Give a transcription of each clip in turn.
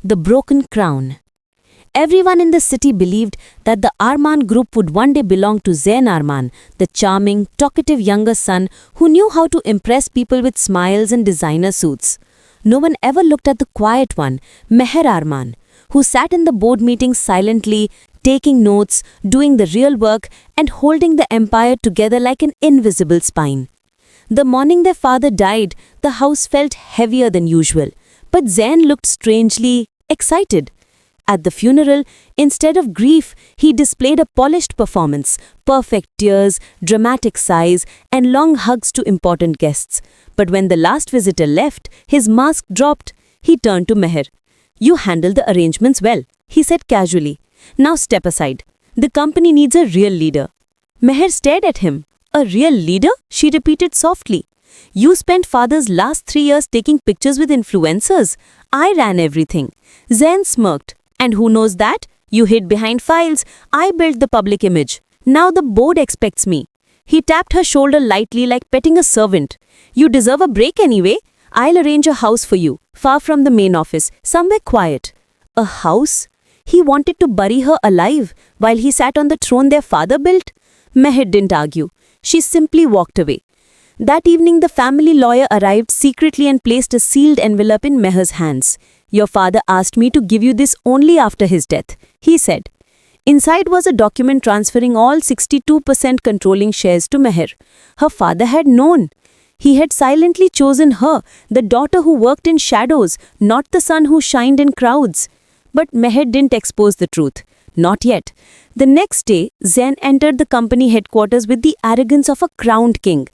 The Broken Crown. Everyone in the city believed that the Arman group would one day belong to Zain Arman, the charming, talkative younger son who knew how to impress people with smiles and designer suits. No one ever looked at the quiet one, Meher Arman, who sat in the board meetings silently, taking notes, doing the real work, and holding the empire together like an invisible spine. The morning their father died, the house felt heavier than usual, but Zain looked strangely excited. At the funeral, instead of grief, he displayed a polished performance, perfect tears, dramatic sighs, and long hugs to important guests. But when the last visitor left, his mask dropped. He turned to Meher. "You handled the arrangements well," he said casually. "Now step aside. The company needs a real leader." Meher stared at him. "A real leader?" she repeated softly. "You spent father's last 3 years taking pictures with influencers. I ran everything." Zain smirked. "And who knows that? You hid behind files. I built the public image. Now the board expects me." He tapped her shoulder lightly like petting a servant. "You deserve a break anyway. I'll arrange a house for you, far from the main office, somewhere quiet." A house? He wanted to bury her alive while he sat on the throne their father built? Meher didn't argue. She simply walked away. That evening, the family lawyer arrived secretly and placed a sealed envelope in Meher's hands. "Your father asked me to give you this only after his death," he said. Inside was a document transferring all 62% controlling shares to Meher. Her father had known. He had silently chosen her, the daughter who worked in shadows, not the son who shined in crowds. But Meher didn't expose the truth. Not yet. The next day, Zain entered the company headquarters with the arrogance of a crowned king.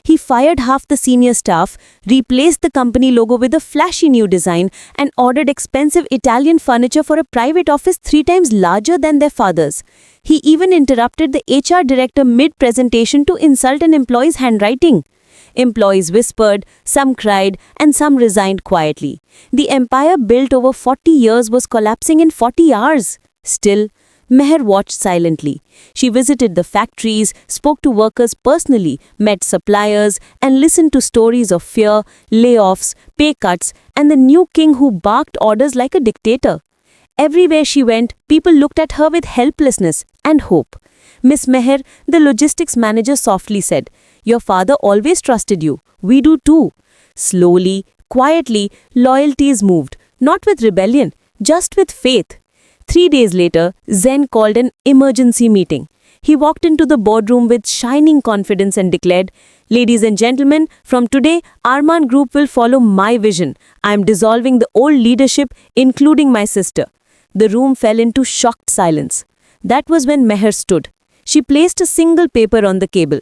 He fired half the senior staff, replaced the company logo with a flashy new design, and ordered expensive Italian furniture for a private office 3 times larger than their father's. He even interrupted the HR director mid-presentation to insult an employee's handwriting. Employees whispered, some cried, and some resigned quietly. The empire built over 40 years was collapsing in 40 hours. Still, Meher watched silently. She visited the factories, spoke to workers personally, met suppliers, and listened to stories of fear, layoffs, pay cuts, and the new king who barked orders like a dictator. Everywhere she went, people looked at her with helplessness and hope. "Miss Meher," the logistics manager softly said, "your father always trusted you. We do too." Slowly, quietly, loyalties moved, not with rebellion, just with faith. 3 days later, Zain called an emergency meeting. He walked into the boardroom with shining confidence and declared, "Ladies and gentlemen, from today, Arman Group will follow my vision. I am dissolving the old leadership, including my sister." The room fell into shocked silence. That was when Meher stood. She placed a single paper on the table.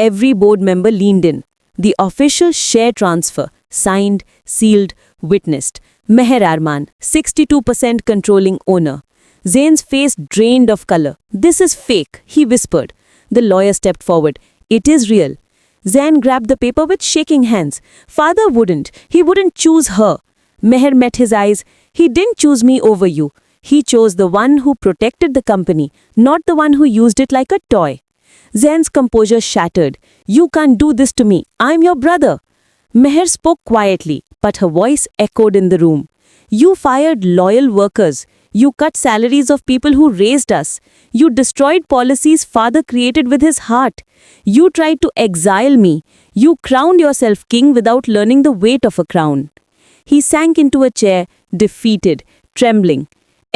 Every board member leaned in. The official share transfer, signed, sealed, witnessed. Meher Arman, 62% controlling owner. Zain's face drained of color. "This is fake," he whispered. The lawyer stepped forward. "It is real." Zain grabbed the paper with shaking hands. "Father wouldn't. He wouldn't choose her." Meher met his eyes. "He didn't choose me over you. He chose the one who protected the company, not the one who used it like a toy." Zain's composure shattered. "You can't do this to me. I'm your brother." Meher spoke quietly, but her voice echoed in the room. "You fired loyal workers. You cut salaries of people who raised us. You destroyed policies father created with his heart. You tried to exile me. You crowned yourself king without learning the weight of a crown." He sank into a chair, defeated, trembling.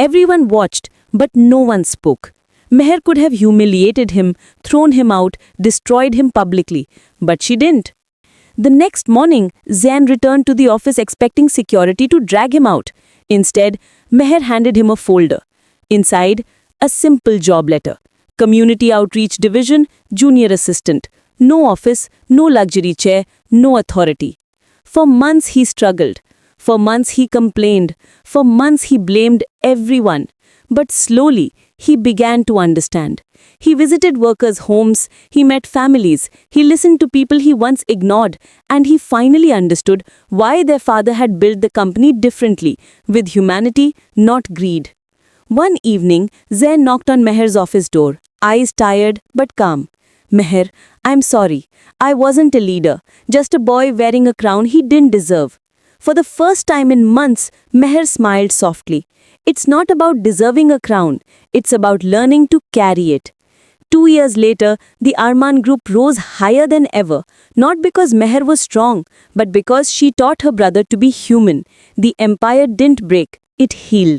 Everyone watched, but no one spoke. Meher could have humiliated him, thrown him out, destroyed him publicly, but she didn't. The next morning, Zain returned to the office expecting security to drag him out. Instead, Meher handed him a folder. Inside, a simple job letter. Community Outreach Division, Junior Assistant. No office, no luxury chair, no authority. For months he struggled. For months he complained. For months he blamed everyone. But slowly, he began to understand. He visited workers' homes, he met families, he listened to people he once ignored, and he finally understood why their father had built the company differently, with humanity, not greed. One evening, Zain knocked on Meher's office door, eyes tired but calm. "Meher, I'm sorry. I wasn't a leader, just a boy wearing a crown he didn't deserve." For the first time in months, Meher smiled softly. It's not about deserving a crown, it's about learning to carry it. 2 years later, the Arman Group rose higher than ever, not because Meher was strong, but because she taught her brother to be human. The empire didn't break, it healed.